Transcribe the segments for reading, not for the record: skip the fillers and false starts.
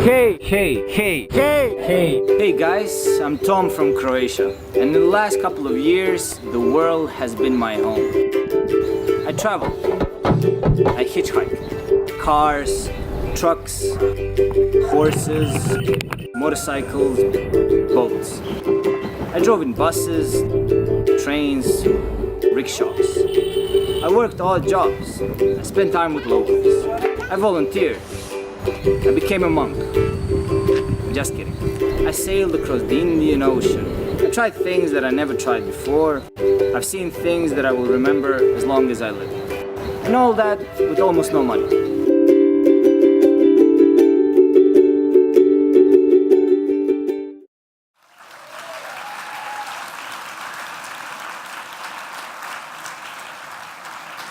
Hey guys, I'm Tom from Croatia, and in the last couple of years, the world has been my home. I travel, I hitchhike, cars, trucks, horses, motorcycles, boats. I drove in buses, trains, rickshaws. I worked odd jobs, I spent time with locals, I volunteered, I became a monk. Just kidding. I sailed across the Indian Ocean. I tried things that I never tried before. I've seen things that I will remember as long as I live. And all that with almost no money.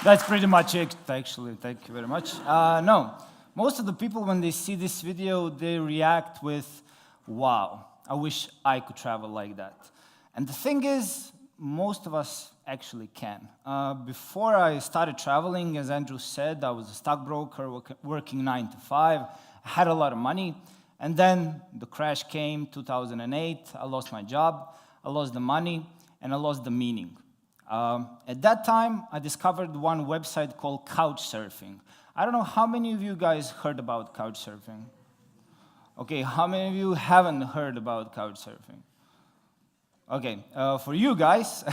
That's pretty much it, actually. Thank you very much. No, most of the people, when they see this video, they react with, wow, I wish I could travel like that. And the thing is, most of us actually can. Before I started traveling, as Andrew said, I was a stockbroker working 9 to 5. I had a lot of money. And then the crash came, 2008. I lost my job, I lost the money, and I lost the meaning. At that time, I discovered one website called Couchsurfing. I don't know how many of you guys heard about Couchsurfing. Okay, how many of you haven't heard about Couchsurfing? Okay, for you guys,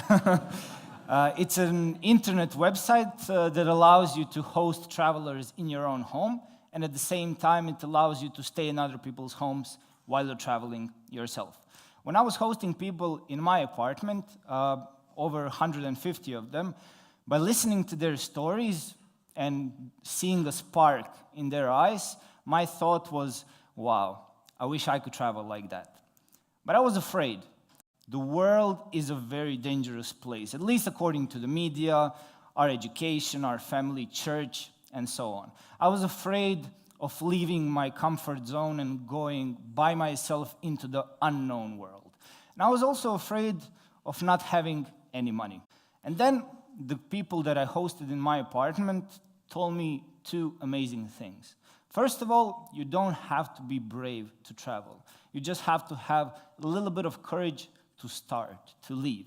it's an internet website that allows you to host travelers in your own home, and at the same time, it allows you to stay in other people's homes while you're traveling yourself. When I was hosting people in my apartment, over 150 of them, by listening to their stories and seeing the spark in their eyes, my thought was, wow, I wish I could travel like that. But I was afraid. The world is a very dangerous place, at least according to the media, our education, our family, church, and so on. I was afraid of leaving my comfort zone and going by myself into the unknown world. And I was also afraid of not having any money. And then the people that I hosted in my apartment told me two amazing things. First of all, you don't have to be brave to travel. You just have to have a little bit of courage to start, to leave.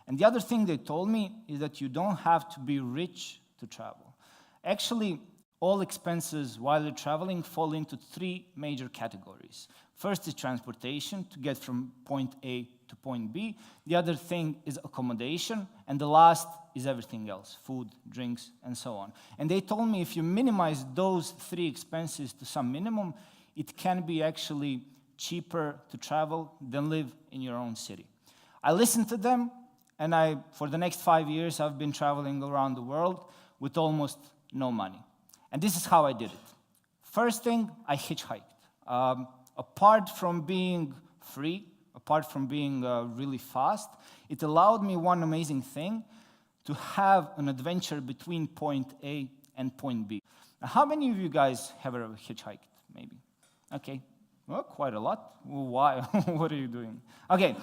And the other thing they told me is that you don't have to be rich to travel. Actually, all expenses while you're traveling fall into three major categories. First is transportation, to get from point A to point B. The other thing is accommodation, and the last is everything else, food, drinks, and so on. And they told me if you minimize those three expenses to some minimum, it can be actually cheaper to travel than live in your own city. I listened to them, and for the next 5 years, I've been traveling around the world with almost no money. And this is how I did it. First thing, I hitchhiked. Apart from being free, apart from being really fast, it allowed me one amazing thing, to have an adventure between point A and point B. Now, how many of you guys have ever hitchhiked, maybe? Okay, well, quite a lot. Well, why? What are you doing? Okay,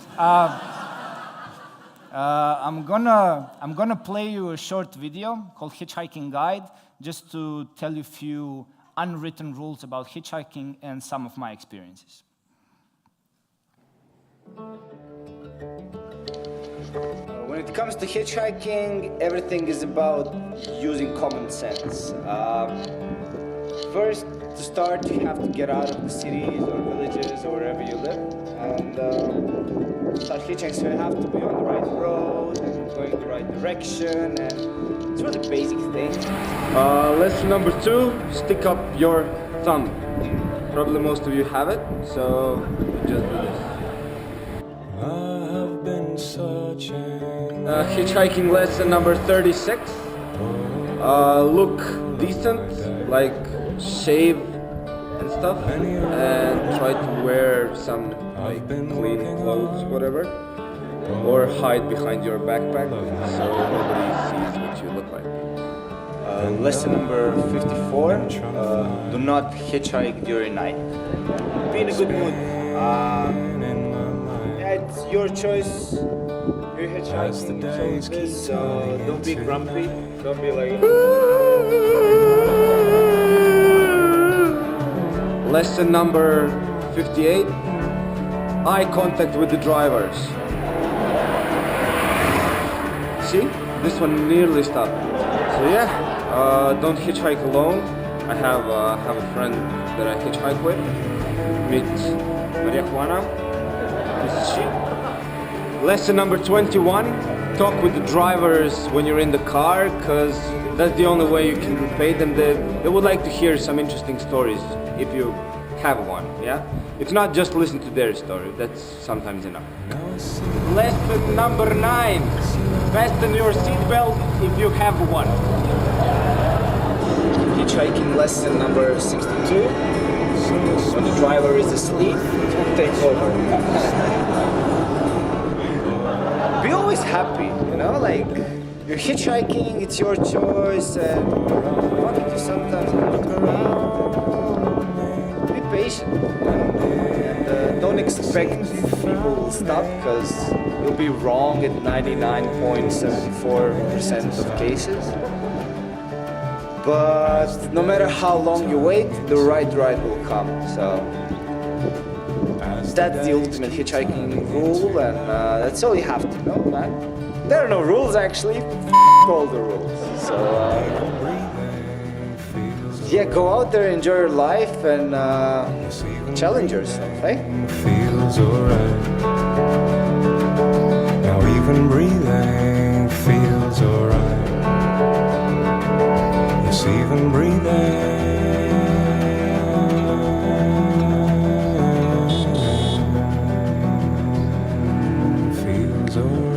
I'm gonna play you a short video called Hitchhiking Guide, just to tell you a few unwritten rules about hitchhiking and some of my experiences. When it comes to hitchhiking, everything is about using common sense. First, to start, you have to get out of the cities or villages or wherever you live and start hitchhiking. So you have to be on the right road and going the right direction, and it's really basic thing. Lesson number 2, stick up your thumb. Probably most of you have it, so just do this. I've been searching. Hitchhiking lesson number 36. Look decent, like shave and stuff, and try to wear some like clean clothes, whatever, or hide behind your backpack so nobody sees what you look like. Lesson number 54, do not hitchhike during night. Be in a good mood. It's your choice. You're hitchhiking, so don't be grumpy. Don't be like... Lesson number 58, eye contact with the drivers. See, this one nearly stopped. So yeah, don't hitchhike alone. I have a friend that I hitchhike with. Meet Maria Juana. This is she. Lesson number 21, talk with the drivers when you're in the car, because that's the only way you can repay them. They would like to hear some interesting stories if you have one, yeah? If not, just listen to their story. That's sometimes enough. Lesson number 9, fasten your seatbelt if you have one. Hitchhiking lesson number 62. When the driver is asleep, take over. Be always happy, you know, like you're hitchhiking, it's your choice, and fuck it, you sometimes have to be patient, and don't expect people will stop, because you'll be wrong at 99.74% of cases. But no matter how long you wait, the right ride will come. So that's the ultimate hitchhiking rule, and that's all you have to know, man. There are no rules, actually. All the rules. So yeah, go out there, enjoy your life, and challenge yourself, eh? Feels alright. Now even breathing feels alright. Yes, even breathing feels alright.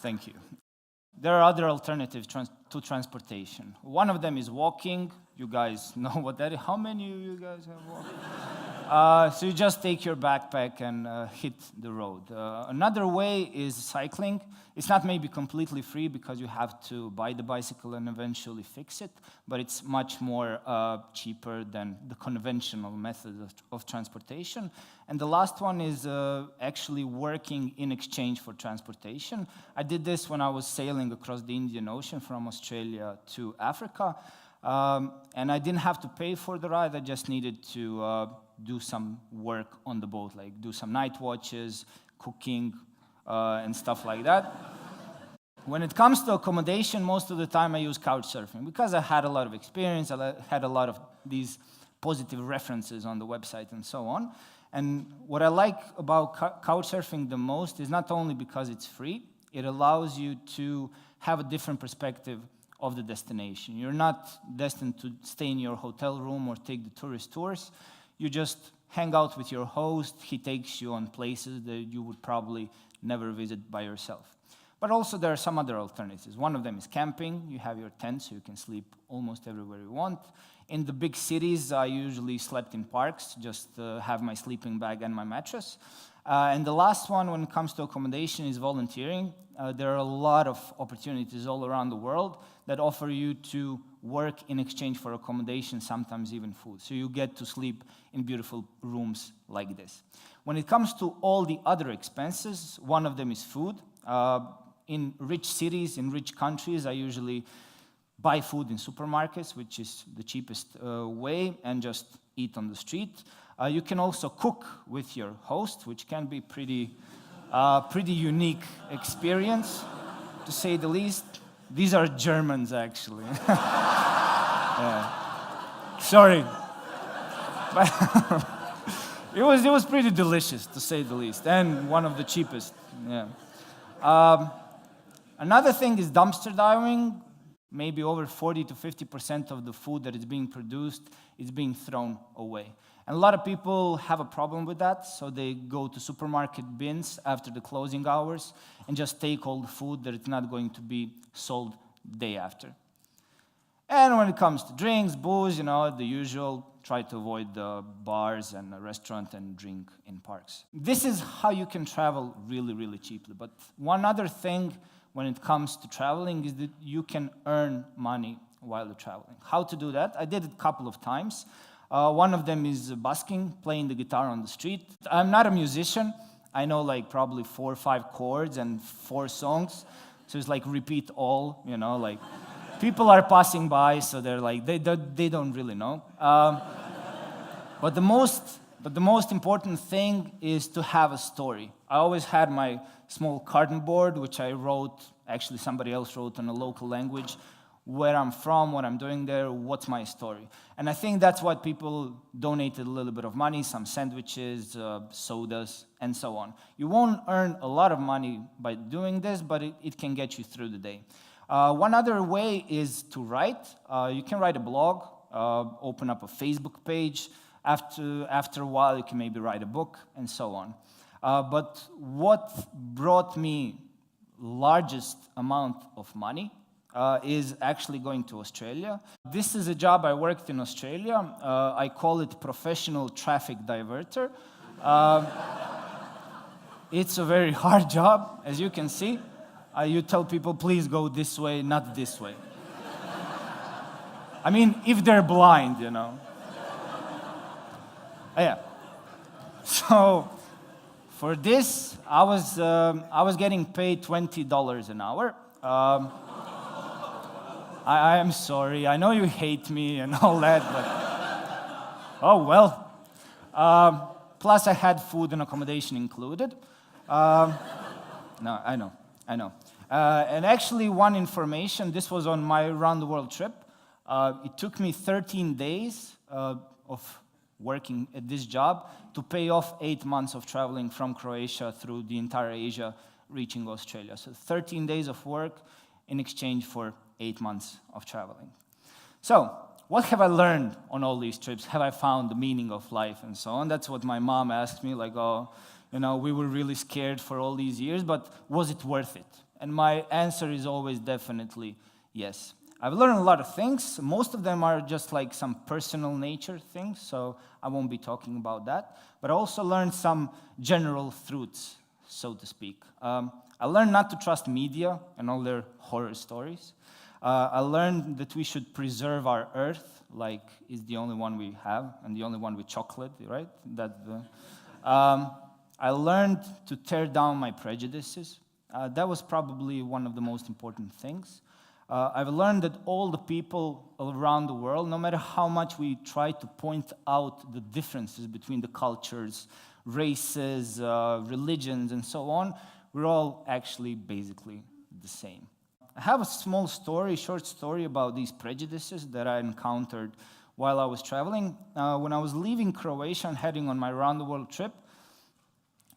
Thank you. There are other alternatives to transportation. One of them is walking. You guys know what that is. How many of you guys have walked? So you just take your backpack and hit the road. Another way is cycling. It's not maybe completely free because you have to buy the bicycle and eventually fix it, but it's much more cheaper than the conventional method of transportation. And the last one is actually working in exchange for transportation. I did this when I was sailing across the Indian Ocean from Australia to Africa. And I didn't have to pay for the ride. I just needed to do some work on the boat, like do some night watches, cooking, and stuff like that. When it comes to accommodation, most of the time I use Couchsurfing because I had a lot of experience. I had a lot of these positive references on the website and so on. And what I like about Couchsurfing the most is not only because it's free, it allows you to have a different perspective of the destination. You're not destined to stay in your hotel room or take the tourist tours. You just hang out with your host. He takes you on places that you would probably never visit by yourself. But also there are some other alternatives. One of them is camping. You have your tent, so you can sleep almost everywhere you want. In the big cities, I usually slept in parks, just have my sleeping bag and my mattress. And the last one, when it comes to accommodation, is volunteering. There are a lot of opportunities all around the world that offer you to work in exchange for accommodation, sometimes even food. So you get to sleep in beautiful rooms like this. When it comes to all the other expenses, one of them is food. In rich cities, in rich countries, I usually buy food in supermarkets, which is the cheapest way, and just eat on the street. You can also cook with your host, which can be pretty unique experience, to say the least. These are Germans, actually. Yeah. Sorry. But it was pretty delicious, to say the least, and one of the cheapest. Yeah. Another thing is dumpster diving. Maybe over 40 to 50% of the food that is being produced is being thrown away. And a lot of people have a problem with that, so they go to supermarket bins after the closing hours and just take all the food that is not going to be sold the day after. And when it comes to drinks, booze, the usual, try to avoid the bars and the restaurant and drink in parks. This is how you can travel really, really cheaply. But one other thing when it comes to traveling is that you can earn money while you're traveling. How to do that? I did it a couple of times. One of them is busking, playing the guitar on the street. I'm not a musician. I know like probably 4 or 5 chords and 4 songs. So it's like repeat all, you know, like people are passing by, so they're like, they don't really know. But the most important thing is to have a story. I always had my small cardboard, which I wrote, actually somebody else wrote in a local language, where I'm from, what I'm doing there, what's my story. And I think that's what people donated a little bit of money, some sandwiches, sodas, and so on. You won't earn a lot of money by doing this, but it can get you through the day. One other way is to write. You can write a blog, open up a Facebook page. After a while, you can maybe write a book, and so on. But what brought me largest amount of money is actually going to Australia. This is a job I worked in Australia. I call it professional traffic diverter. It's a very hard job, as you can see. You tell people, please go this way, not this way. I mean, if they're blind, you know. Yeah. So for this, I was getting paid $20 an hour. I am sorry. I know you hate me and all that, but oh well. Plus, I had food and accommodation included. No, I know. And actually, one information. This was on my round the world trip. It took me 13 days of working at this job to pay off 8 months of traveling from Croatia through the entire Asia, reaching Australia. So 13 days of work in exchange for 8 months of traveling. So what have I learned on all these trips? Have I found the meaning of life and so on? That's what my mom asked me, like, oh, you know, we were really scared for all these years, but was it worth it? And my answer is always definitely yes. I've learned a lot of things. Most of them are just like some personal nature things, so I won't be talking about that. But I also learned some general truths, so to speak. I learned not to trust media and all their horror stories. I learned that we should preserve our earth, like it's the only one we have, and the only one with chocolate, right? I learned to tear down my prejudices. That was probably one of the most important things. I've learned that all the people around the world, no matter how much we try to point out the differences between the cultures, races, religions, and so on, we're all actually basically the same. I have a small story, short story about these prejudices that I encountered while I was traveling. When I was leaving Croatia and heading on my round the world trip,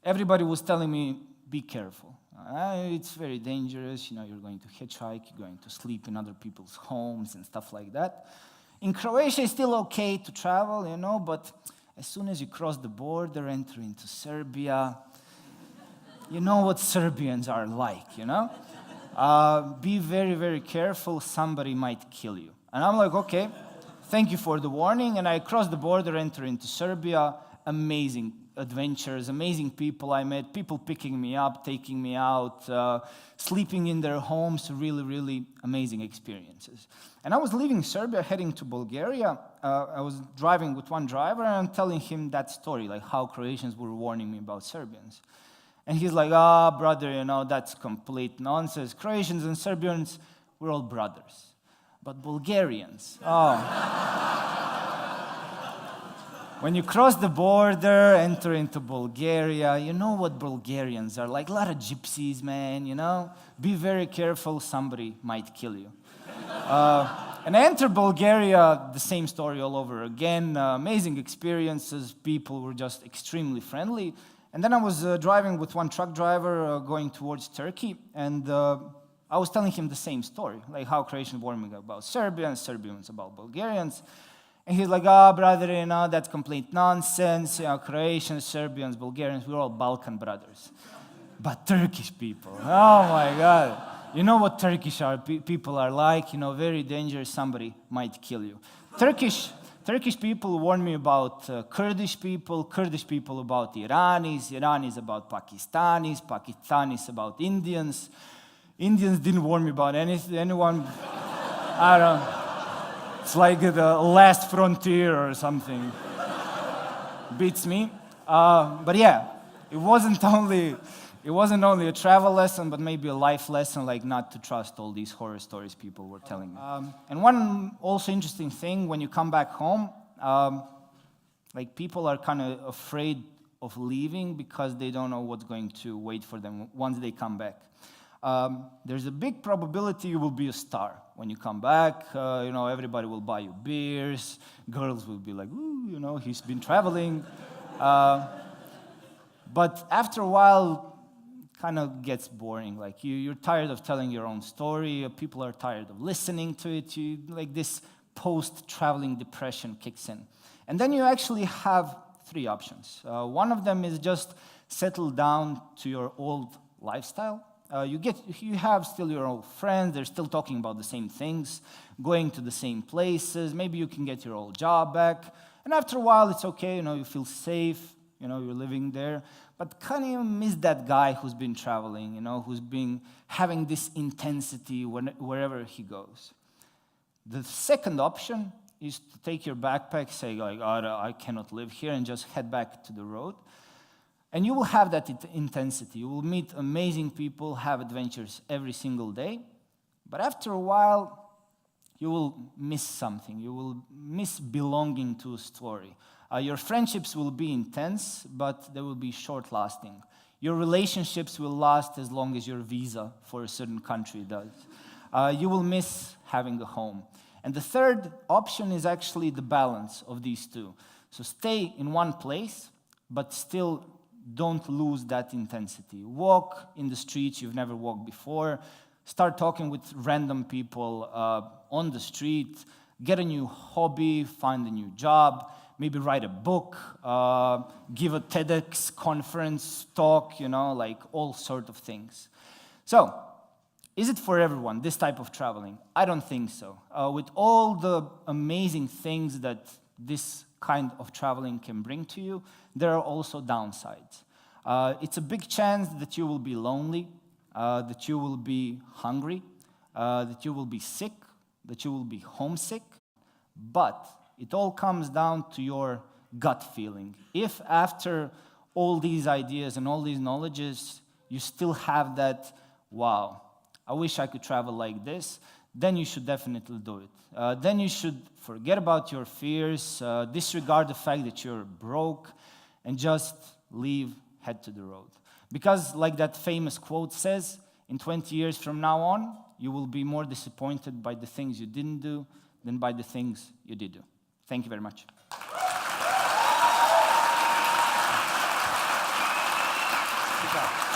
everybody was telling me, be careful. It's very dangerous, you know, you're going to hitchhike, you're going to sleep in other people's homes and stuff like that. In Croatia, it's still okay to travel, you know, but as soon as you cross the border, enter into Serbia, you know what Serbians are like, you know? Be very, very careful, somebody might kill you. And I'm like, okay, thank you for the warning. And I crossed the border, enter into Serbia, amazing adventures, amazing people I met, people picking me up, taking me out, sleeping in their homes, really, really amazing experiences. And I was leaving Serbia, heading to Bulgaria. I was driving with one driver and telling him that story, like how Croatians were warning me about Serbians. And he's like, brother, you know, that's complete nonsense. Croatians and Serbians, we're all brothers. But Bulgarians, when you cross the border, enter into Bulgaria, you know what Bulgarians are like. A lot of gypsies, man, you know. Be very careful, somebody might kill you. And I enter Bulgaria, the same story all over again. Amazing experiences, people were just extremely friendly. And then I was driving with one truck driver going towards Turkey, and I was telling him the same story, like how Croatians warned me about Serbians, Serbians about Bulgarians. And he's like, brother, you know, that's complete nonsense. You know, Croatians, Serbians, Bulgarians, we're all Balkan brothers. But Turkish people, oh my God. You know what Turkish people are like, you know, very dangerous, somebody might kill you. Turkish people warn me about Kurdish people about Iranis about Pakistanis about Indians. Indians didn't warn me about anyone, I don't know. It's like the last frontier or something. Beats me. But yeah, it wasn't only a travel lesson, but maybe a life lesson, like not to trust all these horror stories people were telling me. And one also interesting thing, when you come back home, like people are kind of afraid of leaving because they don't know what's going to wait for them once they come back. There's a big probability you will be a star when you come back. Everybody will buy you beers. Girls will be like, ooh, he's been traveling. But after a while, kind of gets boring. Like you're tired of telling your own story. People are tired of listening to it. Like this post-traveling depression kicks in. And then you actually have 3 options. One of them is just settle down to your old lifestyle. You have still your old friends. They're still talking about the same things, going to the same places. Maybe you can get your old job back. And after a while, it's okay. You feel safe. You're living there. But kind of miss that guy who's been traveling, who's been having this intensity wherever he goes. The second option is to take your backpack, say, like, I cannot live here, and just head back to the road. And you will have that intensity. You will meet amazing people, have adventures every single day. But after a while, you will miss something. You will miss belonging to a story. Your friendships will be intense, but they will be short-lasting. Your relationships will last as long as your visa for a certain country does. You will miss having a home. And the third option is actually the balance of these two. So stay in one place, but still don't lose that intensity. Walk in the streets you've never walked before. Start talking with random people on the street. Get a new hobby, find a new job. Maybe write a book, give a TEDx conference talk, like all sorts of things. So, is it for everyone, this type of traveling? I don't think so. With all the amazing things that this kind of traveling can bring to you, there are also downsides. It's a big chance that you will be lonely, that you will be hungry, that you will be sick, that you will be homesick, but it all comes down to your gut feeling. If after all these ideas and all these knowledges, you still have that, wow, I wish I could travel like this, then you should definitely do it. Then you should forget about your fears, disregard the fact that you're broke, and just leave, head to the road. Because like that famous quote says, in 20 years from now on, you will be more disappointed by the things you didn't do than by the things you did do. Thank you very much. Good job.